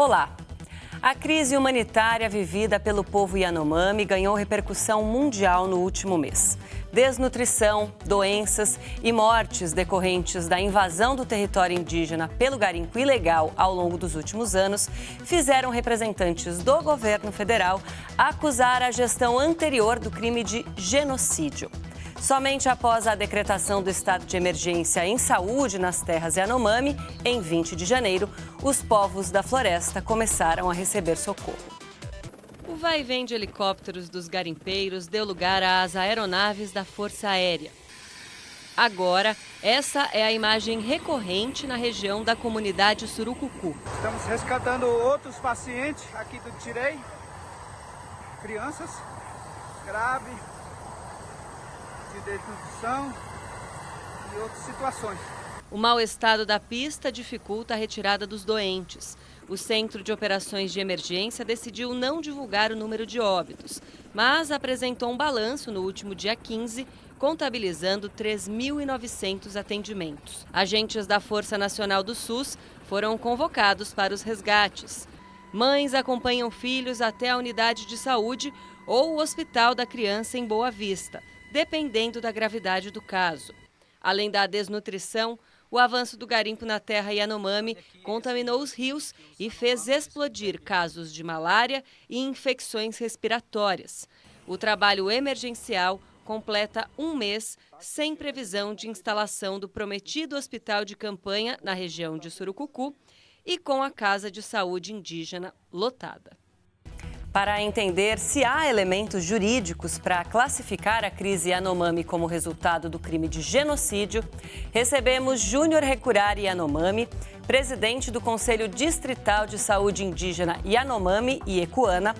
Olá! A crise humanitária vivida pelo povo Yanomami ganhou repercussão mundial no último mês. Desnutrição, doenças e mortes decorrentes da invasão do território indígena pelo garimpo ilegal ao longo dos últimos anos fizeram representantes do governo federal acusar a gestão anterior do crime de genocídio. Somente após a decretação do estado de emergência em saúde nas terras Yanomami, em 20 de janeiro, os povos da floresta começaram a receber socorro. O vai-vem de helicópteros dos garimpeiros deu lugar às aeronaves da Força Aérea. Agora, essa é a imagem recorrente na região da comunidade Surucucu. Estamos resgatando outros pacientes aqui do Tirei, crianças graves, de desnutrição e outras situações. O mau estado da pista dificulta a retirada dos doentes. O Centro de Operações de Emergência decidiu não divulgar o número de óbitos, mas apresentou um balanço no último dia 15, contabilizando 3.900 atendimentos. Agentes da Força Nacional do SUS foram convocados para os resgates. Mães acompanham filhos até a unidade de saúde ou o Hospital da Criança em Boa Vista, dependendo da gravidade do caso. Além da desnutrição, o avanço do garimpo na terra Yanomami contaminou os rios e fez explodir casos de malária e infecções respiratórias. O trabalho emergencial completa um mês sem previsão de instalação do prometido hospital de campanha na região de Surucucu e com a Casa de Saúde Indígena lotada. Para entender se há elementos jurídicos para classificar a crise Yanomami como resultado do crime de genocídio, recebemos Júnior Recurari Yanomami, presidente do Conselho Distrital de Saúde Indígena Yanomami e Ecuana,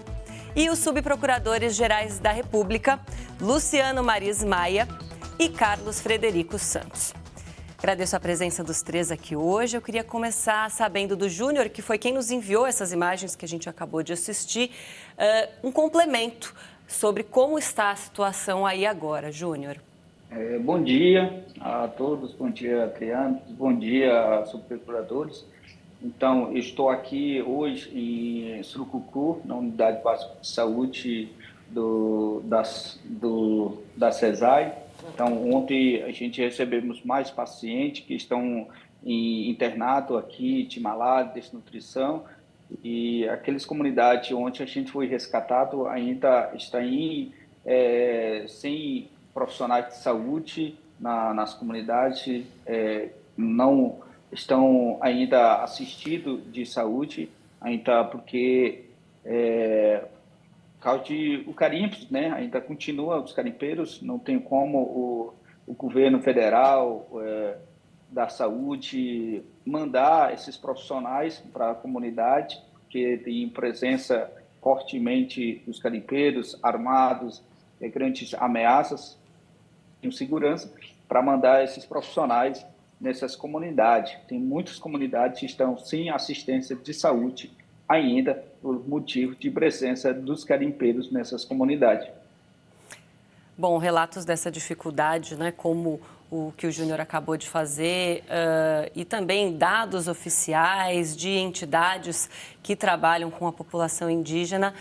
e os subprocuradores gerais da República, Luciano Maris Maia e Carlos Frederico Santos. Agradeço a presença dos três aqui hoje. Eu queria começar sabendo do Júnior, que foi quem nos enviou essas imagens que a gente acabou de assistir, um complemento sobre como está a situação aí agora. Júnior. Bom dia a todos, bom dia, Triano, bom dia, subprocuradores. Então, eu estou aqui hoje em Surucucu, na Unidade Básica de Saúde da CESAI. Então, ontem a gente recebemos mais pacientes que estão em internato aqui, de malária, desnutrição, e aquelas comunidades onde a gente foi resgatado ainda está sem profissionais de saúde nas comunidades, não estão ainda assistidos de saúde, ainda porque causa de o garimpo, né? Ainda continua os garimpeiros, não tem como o governo federal da saúde mandar esses profissionais para a comunidade, que tem presença fortemente dos garimpeiros armados, grandes ameaças de segurança, para mandar esses profissionais nessas comunidades. Tem muitas comunidades que estão sem assistência de saúde ainda por motivo de presença dos garimpeiros nessas comunidades. Bom, relatos dessa dificuldade, né, como o que o Júnior acabou de fazer, e também dados oficiais de entidades que trabalham com a população indígena,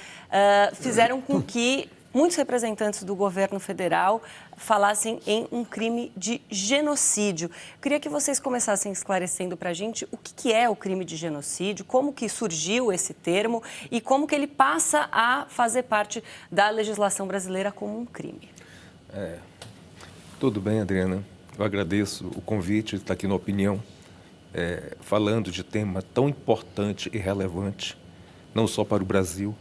fizeram com que muitos representantes do governo federal falassem em um crime de genocídio. Queria que vocês começassem esclarecendo para a gente o que é o crime de genocídio, como que surgiu esse termo e como que ele passa a fazer parte da legislação brasileira como um crime. Tudo bem, Adriana. Eu agradeço o convite de estar aqui na Opinião, falando de tema tão importante e relevante, não só para o Brasil,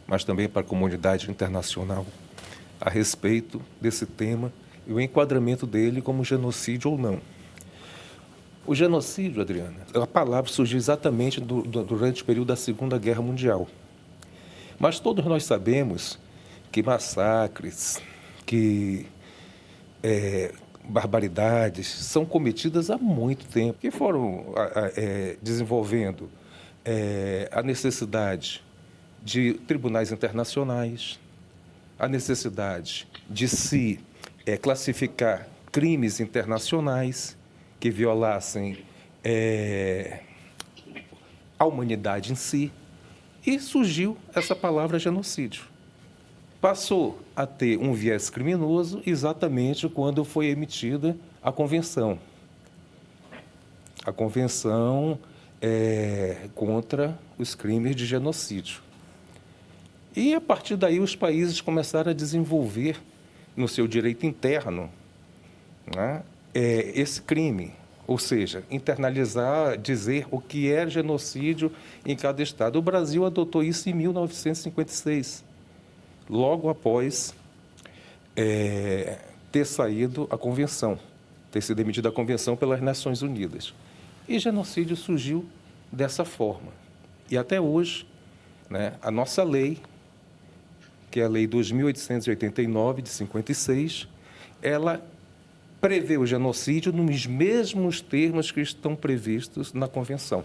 mas também para a comunidade internacional, a respeito desse tema e o enquadramento dele como genocídio ou não. O genocídio, Adriana, a palavra surgiu exatamente durante o período da Segunda Guerra Mundial. Mas todos nós sabemos que massacres, que barbaridades são cometidas há muito tempo, que foram desenvolvendo a necessidade de tribunais internacionais, a necessidade de se classificar crimes internacionais que violassem a humanidade em si, E surgiu essa palavra genocídio. Passou a ter um viés criminoso exatamente quando foi emitida a Convenção. A Convenção contra os crimes de genocídio. E, a partir daí, os países começaram a desenvolver, no seu direito interno, né, esse crime. Ou seja, internalizar, dizer o que é genocídio em cada estado. O Brasil adotou isso em 1956, logo após ter saído a Convenção, ter sido emitida a Convenção pelas Nações Unidas. E genocídio surgiu dessa forma. E até hoje, né, a nossa lei, que é a Lei 2.889, de 56, ela prevê o genocídio nos mesmos termos que estão previstos na Convenção.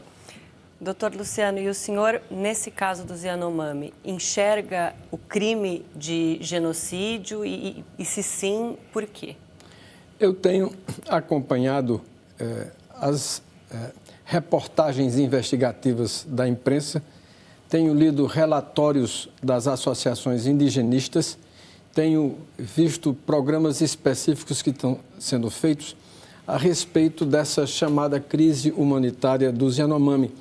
Doutor Luciano, e o senhor, nesse caso do Yanomami, enxerga o crime de genocídio e se sim, por quê? Eu tenho acompanhado as reportagens investigativas da imprensa, tenho lido relatórios das associações indigenistas, tenho visto programas específicos que estão sendo feitos a respeito dessa chamada crise humanitária dos Yanomami.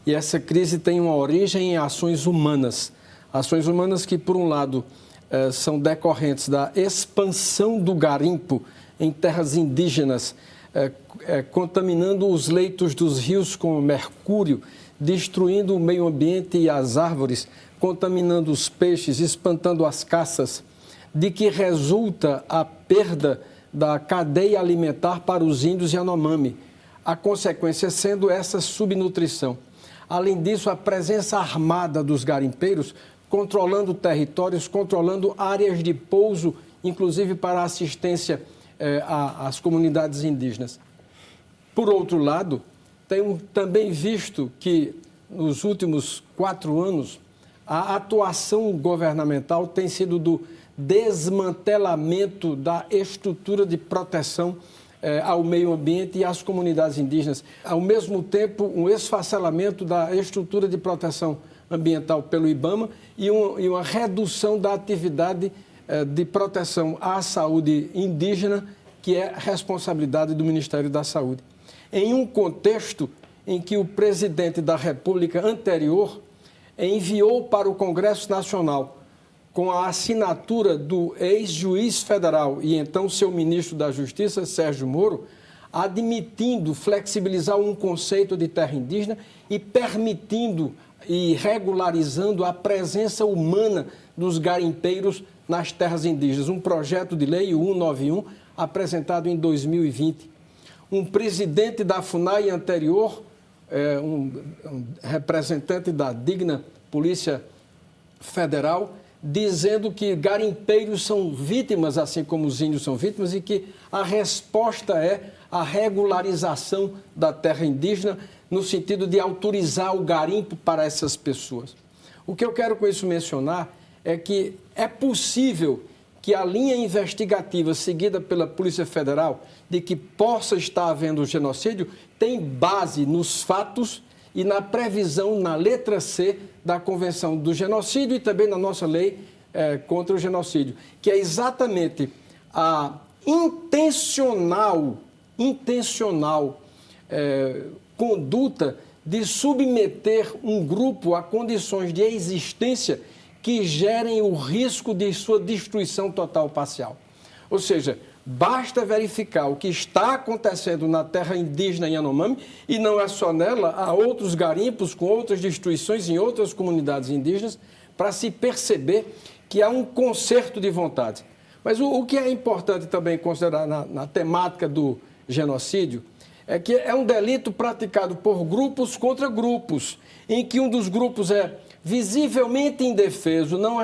E essa crise tem uma origem em ações humanas que, por um lado, são decorrentes da expansão do garimpo em terras indígenas, contaminando os leitos dos rios com mercúrio, destruindo o meio ambiente e as árvores, contaminando os peixes, espantando as caças, de que resulta a perda da cadeia alimentar para os índios Yanomami, a consequência sendo essa subnutrição. Além disso, a presença armada dos garimpeiros, controlando territórios, controlando áreas de pouso, inclusive para assistência às comunidades indígenas. Por outro lado, tenho também visto que, nos últimos 4 anos, a atuação governamental tem sido do desmantelamento da estrutura de proteção ao meio ambiente e às comunidades indígenas. Ao mesmo tempo, um esfacelamento da estrutura de proteção ambiental pelo IBAMA e uma redução da atividade de proteção à saúde indígena, que é responsabilidade do Ministério da Saúde. Em um contexto em que o presidente da República anterior enviou para o Congresso Nacional, com a assinatura do ex-juiz federal e então seu ministro da Justiça, Sérgio Moro, admitindo flexibilizar um conceito de terra indígena e permitindo e regularizando a presença humana dos garimpeiros nas terras indígenas. Um projeto de lei, o 191, apresentado em 2020. Um presidente da FUNAI anterior, um representante da digna Polícia Federal, dizendo que garimpeiros são vítimas, assim como os índios são vítimas, e que a resposta é a regularização da terra indígena, no sentido de autorizar o garimpo para essas pessoas. O que eu quero com isso mencionar é que é possível que a linha investigativa seguida pela Polícia Federal de que possa estar havendo genocídio tem base nos fatos e na previsão, na letra C da Convenção do Genocídio e também na nossa lei contra o genocídio, que é exatamente a intencional conduta de submeter um grupo a condições de existência que gerem o risco de sua destruição total ou parcial. Ou seja, basta verificar o que está acontecendo na terra indígena Yanomami, e não é só nela, há outros garimpos com outras destruições em outras comunidades indígenas, para se perceber que há um concerto de vontade. Mas o que é importante também considerar na temática do genocídio é que é um delito praticado por grupos contra grupos, em que um dos grupos é visivelmente indefeso, não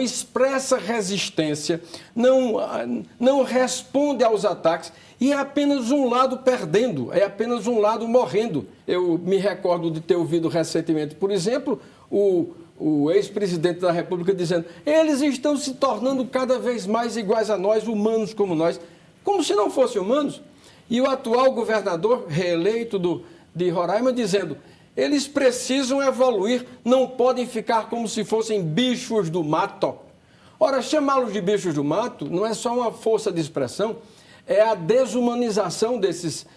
expressa resistência, não responde aos ataques, e é apenas um lado perdendo, é apenas um lado morrendo. Eu me recordo de ter ouvido recentemente, por exemplo, o ex-presidente da República dizendo: eles estão se tornando cada vez mais iguais a nós, humanos como nós, como se não fossem humanos. E o atual governador reeleito de Roraima dizendo: Eles precisam evoluir, não podem ficar como se fossem bichos do mato. Ora, chamá-los de bichos do mato não é só uma força de expressão, é a desumanização desses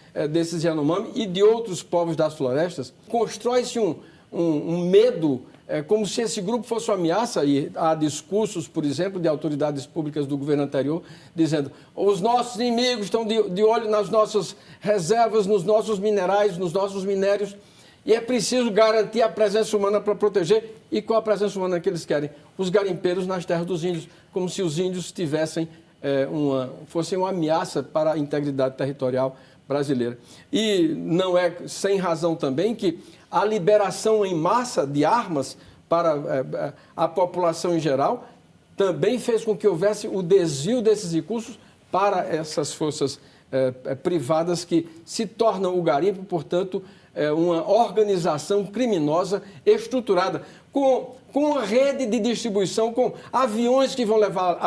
Yanomami e de outros povos das florestas. Constrói-se um medo, como se esse grupo fosse uma ameaça, e há discursos, por exemplo, de autoridades públicas do governo anterior, dizendo os nossos inimigos estão de olho nas nossas reservas, nos nossos minerais, nos nossos minérios, e é preciso garantir a presença humana para proteger. E qual a presença humana que eles querem? Os garimpeiros nas terras dos índios, como se os índios fossem uma ameaça para a integridade territorial brasileira. E não é sem razão também que a liberação em massa de armas para a população em geral também fez com que houvesse o desvio desses recursos para essas forças privadas que se tornam o garimpo, portanto, uma organização criminosa estruturada, com uma rede de distribuição, com aviões que vão levar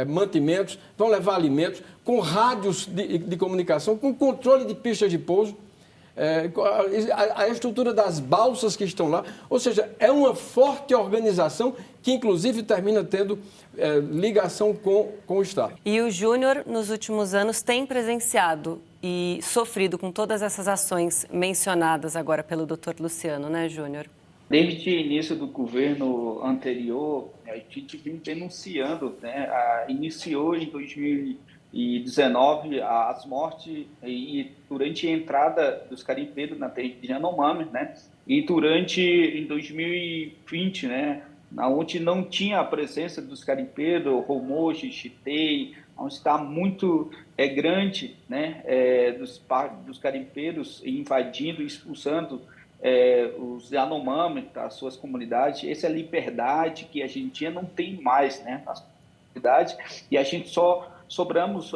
mantimentos, vão levar alimentos, com rádios de comunicação, com controle de pistas de pouso, a estrutura das balsas que estão lá. Ou seja, é uma forte organização que, inclusive, termina tendo ligação com o Estado. E o Júnior, nos últimos anos, tem presenciado e sofrido com todas essas ações mencionadas agora pelo Dr. Luciano, né, Júnior? Desde o início do governo anterior, a gente vem denunciando, né? Iniciou em 2019 as mortes e durante a entrada dos garimpeiros na terra de Yanomami, né? E em 2020, né? Onde não tinha a presença dos garimpeiros, Romoji, Chitei, onde está muito grande, né? Dos garimpeiros invadindo, expulsando os Yanomami das suas comunidades. Essa é a liberdade que a gente não tem mais, né, nas comunidades, e a gente sobramos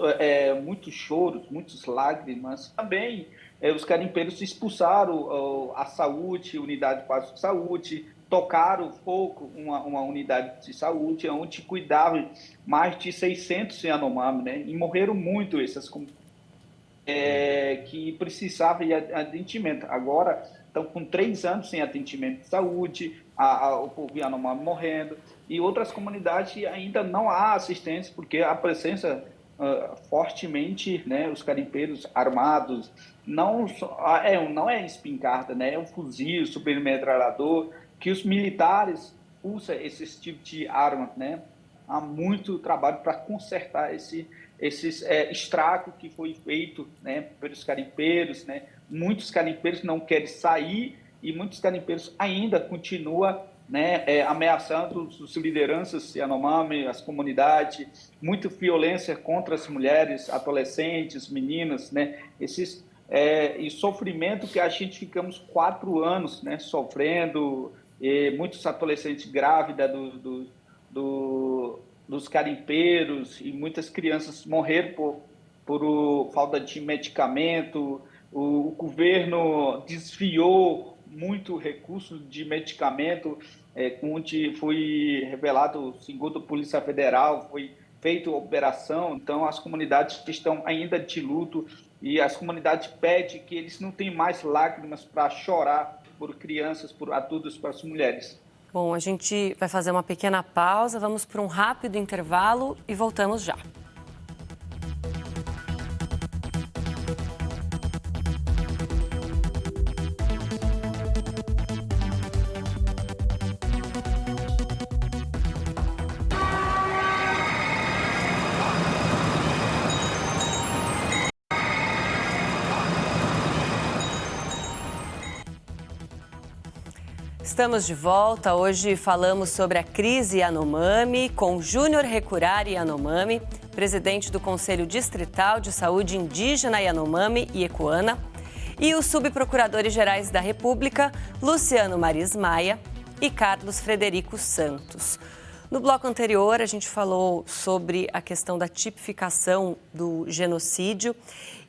muitos choros, muitas lágrimas. Também os garimpeiros expulsaram a saúde, unidade básica de saúde, tocaram fogo uma unidade de saúde, onde cuidavam mais de 600 Yanomami, né, e morreram muito essas comunidades que precisavam de atendimento. Agora estão com 3 anos sem atendimento de saúde, o povo Yanomami morrendo, e outras comunidades ainda não há assistência, porque a presença fortemente, né, os garimpeiros armados, não é espingarda, né, é um fuzil, submetralhador, que os militares usam esse tipo de arma, né. Há muito trabalho para consertar esse estrago que foi feito, né, pelos garimpeiros, né. Muitos garimpeiros não querem sair e muitos garimpeiros ainda continuam, né, ameaçando as lideranças Yanomami, as comunidades, muita violência contra as mulheres, adolescentes, meninas, né, e sofrimento que a gente ficamos 4 anos, né, sofrendo, muitos adolescentes grávidas dos garimpeiros, e muitas crianças morreram por falta de medicamento. O governo desviou muito recurso de medicamento, onde foi revelado, segundo a Polícia Federal, foi feita operação. Então, as comunidades estão ainda de luto, e as comunidades pedem que eles não tenham mais lágrimas para chorar por crianças, por adultos, para as mulheres. Bom, a gente vai fazer uma pequena pausa, vamos para um rápido intervalo e voltamos já. Estamos de volta. Hoje falamos sobre a crise Yanomami com Júnior Recurari Yanomami, presidente do Conselho Distrital de Saúde Indígena Yanomami e Ecoana, e os subprocuradores-gerais da República, Luciano Maris Maia e Carlos Frederico Santos. No bloco anterior, a gente falou sobre a questão da tipificação do genocídio,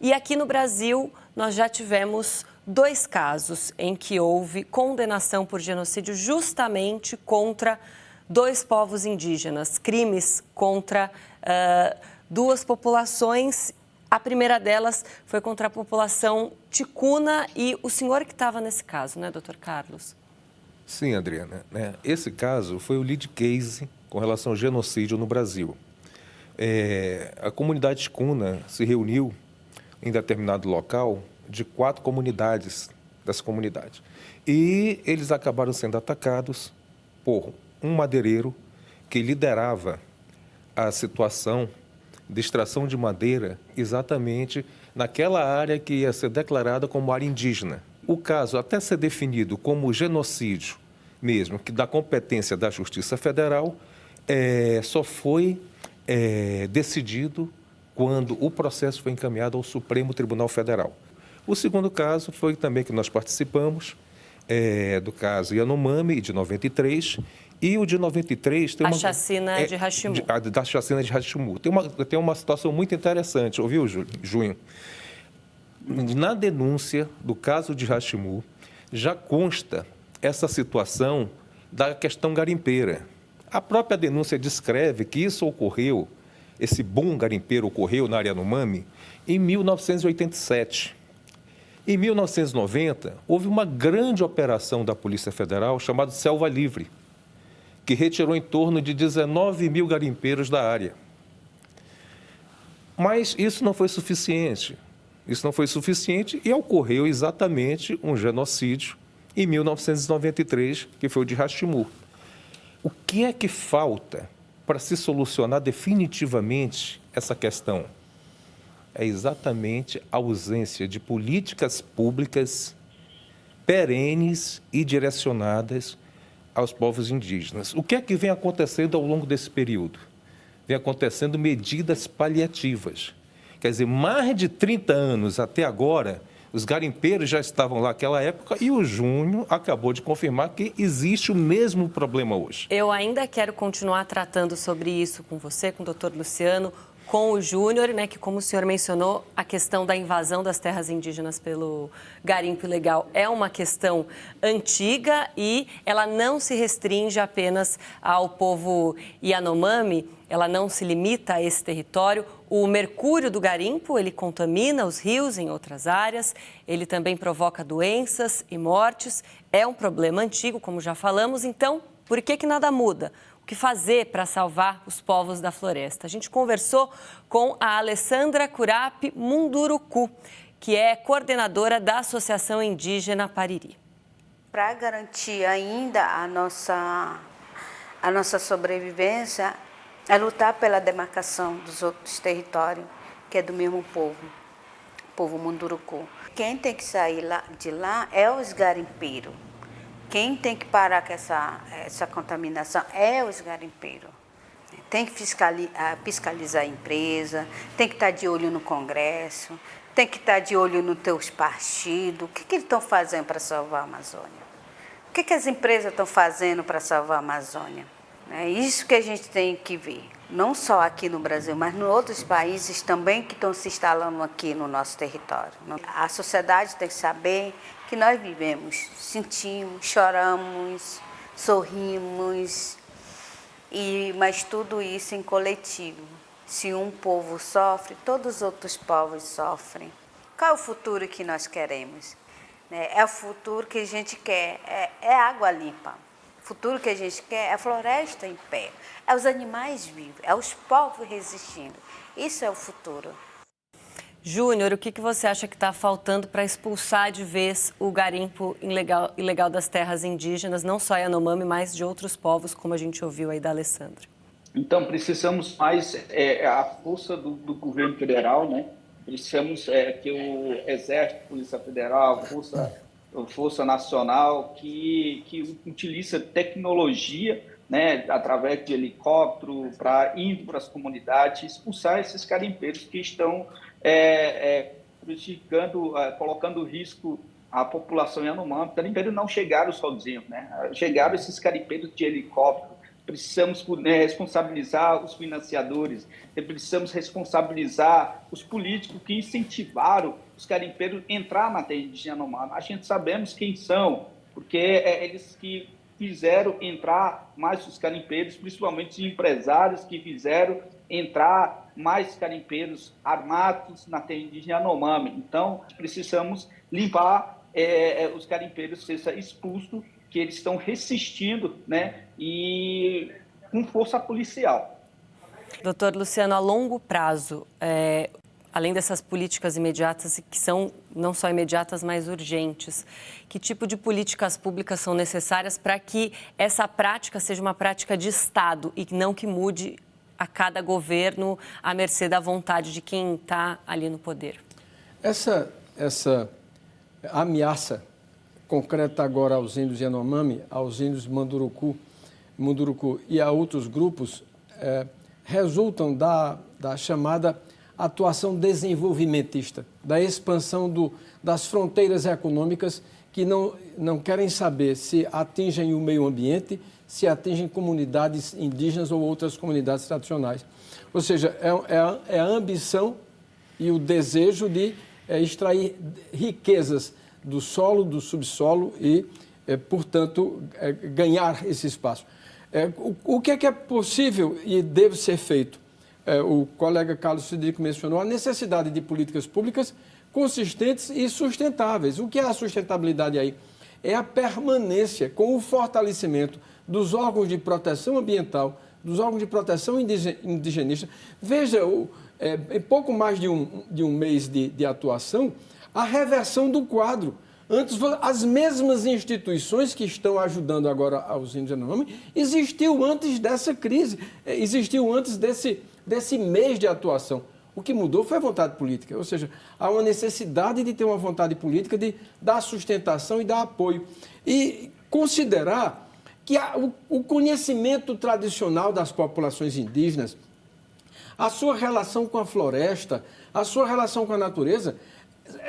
e aqui no Brasil nós já tivemos 2 casos em que houve condenação por genocídio justamente contra 2 povos indígenas, crimes contra 2 populações A primeira delas foi contra a população ticuna e o senhor que estava nesse caso, né, doutor Carlos? Sim, Adriana. Esse caso foi o lead case com relação ao genocídio no Brasil. A comunidade ticuna se reuniu em determinado local de 4 comunidades dessa comunidade. E eles acabaram sendo atacados por um madeireiro que liderava a situação de extração de madeira exatamente naquela área que ia ser declarada como área indígena. O caso, até ser definido como genocídio mesmo, que da competência da Justiça Federal, só foi decidido quando o processo foi encaminhado ao Supremo Tribunal Federal. O segundo caso foi também que nós participamos, do caso Yanomami, de 93, e o de 93... tem a chacina de Rachimu. Da chacina de Rachimu. Tem uma situação muito interessante, ouviu, Junho? Na denúncia do caso de Rachimu, já consta essa situação da questão garimpeira. A própria denúncia descreve que isso ocorreu, esse boom garimpeiro ocorreu na área Yanomami em 1987. Em 1990, houve uma grande operação da Polícia Federal chamada Selva Livre, que retirou em torno de 19 mil garimpeiros da área. Mas isso não foi suficiente. Isso não foi suficiente e ocorreu exatamente um genocídio em 1993, que foi o de Rachimu. O que é que falta para se solucionar definitivamente essa questão? É exatamente a ausência de políticas públicas perenes e direcionadas aos povos indígenas. O que é que vem acontecendo ao longo desse período? Vem acontecendo medidas paliativas. Quer dizer, mais de 30 anos até agora, os garimpeiros já estavam lá naquela época e o Júnior acabou de confirmar que existe o mesmo problema hoje. Eu ainda quero continuar tratando sobre isso com você, com o doutor Luciano, com o Júnior, né, que, como o senhor mencionou, a questão da invasão das terras indígenas pelo garimpo ilegal é uma questão antiga e ela não se restringe apenas ao povo Yanomami, ela não se limita a esse território. O mercúrio do garimpo, ele contamina os rios em outras áreas, ele também provoca doenças e mortes, é um problema antigo, como já falamos, então, por que nada muda? O que fazer para salvar os povos da floresta? A gente conversou com a Alessandra Curapi Munduruku, que é coordenadora da Associação Indígena Pariri. Para garantir ainda a nossa sobrevivência, é lutar pela demarcação dos outros territórios, que é do mesmo povo, o povo Munduruku. Quem tem que sair de lá é os garimpeiros. Quem tem que parar com essa contaminação é os garimpeiros. Tem que fiscalizar a empresa, tem que estar de olho no Congresso, tem que estar de olho nos teus partidos. O que eles estão fazendo para salvar a Amazônia? O que as empresas estão fazendo para salvar a Amazônia? É isso que a gente tem que ver. Não só aqui no Brasil, mas em outros países também que estão se instalando aqui no nosso território. A sociedade tem que saber que nós vivemos, sentimos, choramos, sorrimos, mas tudo isso em coletivo. Se um povo sofre, todos os outros povos sofrem. Qual é o futuro que nós queremos? É o futuro que a gente quer, é água limpa. O futuro que a gente quer é a floresta em pé, é os animais vivos, é os povos resistindo. Isso é o futuro. Júnior, o que você acha que está faltando para expulsar de vez o garimpo ilegal das terras indígenas, não só Yanomami, mas de outros povos, como a gente ouviu aí da Alessandra? Então, precisamos mais a força do governo federal, né? Precisamos que o Exército, Polícia Federal, Força Nacional, que utiliza tecnologia, né, através de helicóptero, indo para as comunidades, expulsar esses garimpeiros que estão prejudicando, colocando em risco a população Yanomami. Os garimpeiros não chegaram sozinhos, né? Chegaram esses garimpeiros de helicóptero. Precisamos responsabilizar os financiadores, precisamos responsabilizar os políticos que incentivaram os garimpeiros a entrar na terra indígena Yanomami. A gente sabemos quem são, porque eles que fizeram entrar mais os garimpeiros, principalmente empresários que fizeram entrar mais garimpeiros armados na terra indígena Yanomami. Então, precisamos limpar os garimpeiros, seja expulso, que eles estão resistindo, né, e com força policial. Doutor Luciano, a longo prazo, além dessas políticas imediatas, que são não só imediatas, mas urgentes, que tipo de políticas públicas são necessárias para que essa prática seja uma prática de Estado e não que mude a cada governo à mercê da vontade de quem está ali no poder? Essa ameaça concreta agora aos índios Yanomami, aos índios Munduruku e a outros grupos, resultam da chamada atuação desenvolvimentista, da expansão das fronteiras econômicas que não querem saber se atingem o meio ambiente, se atingem comunidades indígenas ou outras comunidades tradicionais. Ou seja, é a ambição e o desejo de extrair riquezas do solo, do subsolo e, portanto, ganhar esse espaço. O que é possível e deve ser feito? O colega Carlos Frederico mencionou a necessidade de políticas públicas consistentes e sustentáveis. O que é a sustentabilidade aí? É a permanência com o fortalecimento dos órgãos de proteção ambiental, dos órgãos de proteção indigenista. Veja, em pouco mais de um mês de atuação, a reversão do quadro. Antes, as mesmas instituições que estão ajudando agora aos índios Yanomami existiu antes dessa crise, existiu antes desse mês de atuação. O que mudou foi a vontade política, ou seja, há uma necessidade de ter uma vontade política de dar sustentação e dar apoio. E considerar que o conhecimento tradicional das populações indígenas, a sua relação com a floresta, a sua relação com a natureza,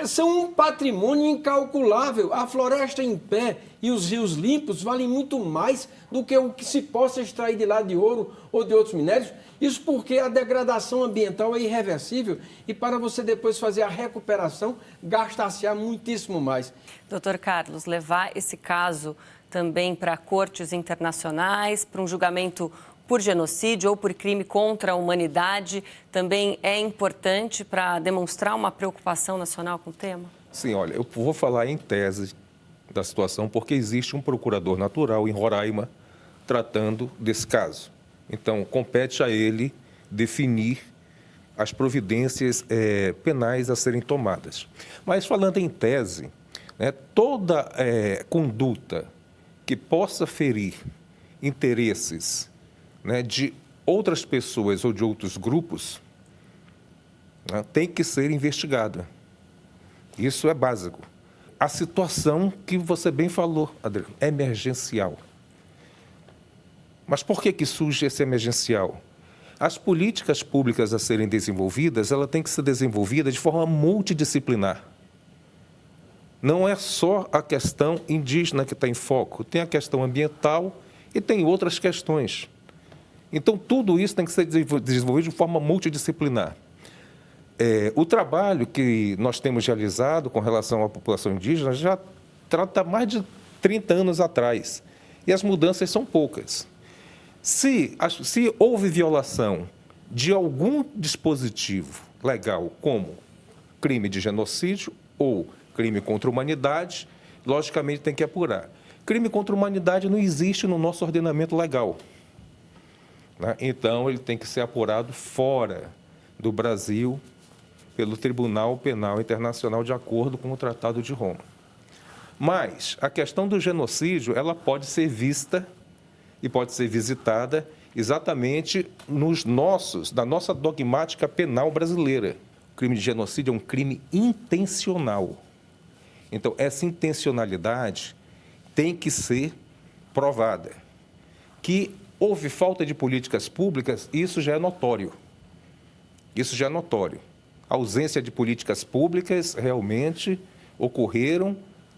são um patrimônio incalculável. A floresta em pé e os rios limpos valem muito mais do que o que se possa extrair de lá de ouro ou de outros minérios. Isso porque a degradação ambiental é irreversível e para você depois fazer a recuperação, gasta-se muitíssimo mais. Doutor Carlos, levar esse caso também para cortes internacionais, para um julgamento por genocídio ou por crime contra a humanidade, também é importante para demonstrar uma preocupação nacional com o tema? Sim, olha, eu vou falar em tese da situação porque existe um procurador natural em Roraima tratando desse caso. Então, compete a ele definir as providências penais a serem tomadas. Mas, falando em tese, né, toda conduta que possa ferir interesses, né, de outras pessoas ou de outros grupos, né, tem que ser investigada. Isso é básico. A situação que você bem falou, Adriano, é emergencial. Mas por que surge esse emergencial? As políticas públicas a serem desenvolvidas, ela tem que ser desenvolvida de forma multidisciplinar. Não é só a questão indígena que está em foco, tem a questão ambiental e tem outras questões. Então, tudo isso tem que ser desenvolvido de forma multidisciplinar. O trabalho que nós temos realizado com relação à população indígena já trata mais de 30 anos atrás, e as mudanças são poucas. Se houve violação de algum dispositivo legal, como crime de genocídio ou crime contra a humanidade, logicamente tem que apurar. Crime contra a humanidade não existe no nosso ordenamento legal, né? Então, ele tem que ser apurado fora do Brasil pelo Tribunal Penal Internacional, de acordo com o Tratado de Roma. Mas a questão do genocídio, ela pode ser vista e pode ser visitada exatamente da nossa dogmática penal brasileira. O crime de genocídio é um crime intencional. Então, essa intencionalidade tem que ser provada. Que houve falta de políticas públicas, isso já é notório. Isso já é notório. A ausência de políticas públicas realmente ocorreram,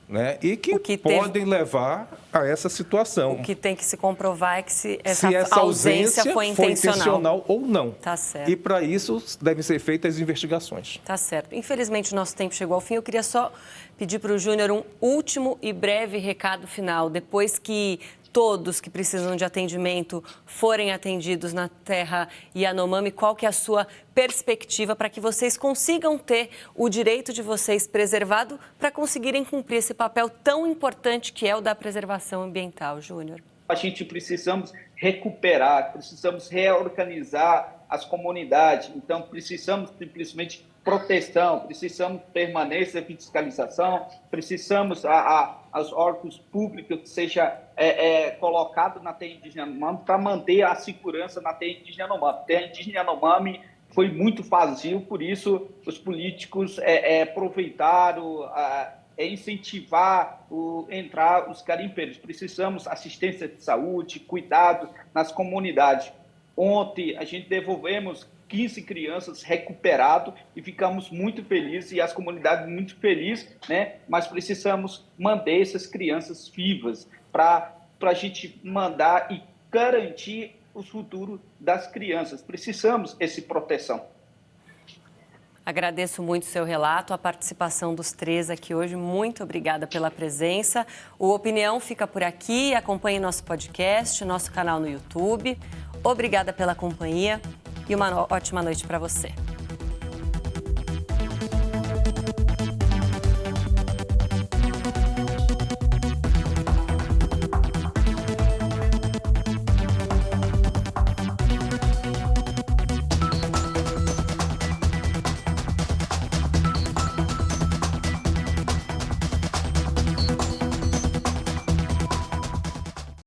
né, e que podem levar a essa situação. O que tem que se comprovar é que se essa ausência foi intencional ou não. Tá certo. E para isso devem ser feitas investigações. Tá certo. Infelizmente o nosso tempo chegou ao fim. Eu queria só pedir para o Júnior um último e breve recado final. Depois que todos que precisam de atendimento forem atendidos na terra Yanomami? Qual que é a sua perspectiva para que vocês consigam ter o direito de vocês preservado para conseguirem cumprir esse papel tão importante que é o da preservação ambiental, Júnior? A gente precisamos recuperar, precisamos reorganizar as comunidades. Então, precisamos simplesmente proteção, precisamos permanência de fiscalização, precisamos os órgãos públicos que seja colocado na terra indígena Yanomami para manter a segurança na terra indígena Yanomami. A terra indígena Yanomami foi muito vazio, por isso os políticos aproveitaram incentivar entrar os garimpeiros. Precisamos assistência de saúde, cuidado nas comunidades. Ontem a gente devolvemos 15 crianças recuperadas e ficamos muito felizes, e as comunidades muito felizes, né? Mas precisamos manter essas crianças vivas para a gente mandar e garantir o futuro das crianças. Precisamos dessa proteção. Agradeço muito o seu relato, a participação dos três aqui hoje. Muito obrigada pela presença. O Opinião fica por aqui. Acompanhe nosso podcast, nosso canal no YouTube. Obrigada pela companhia e uma ótima noite para você.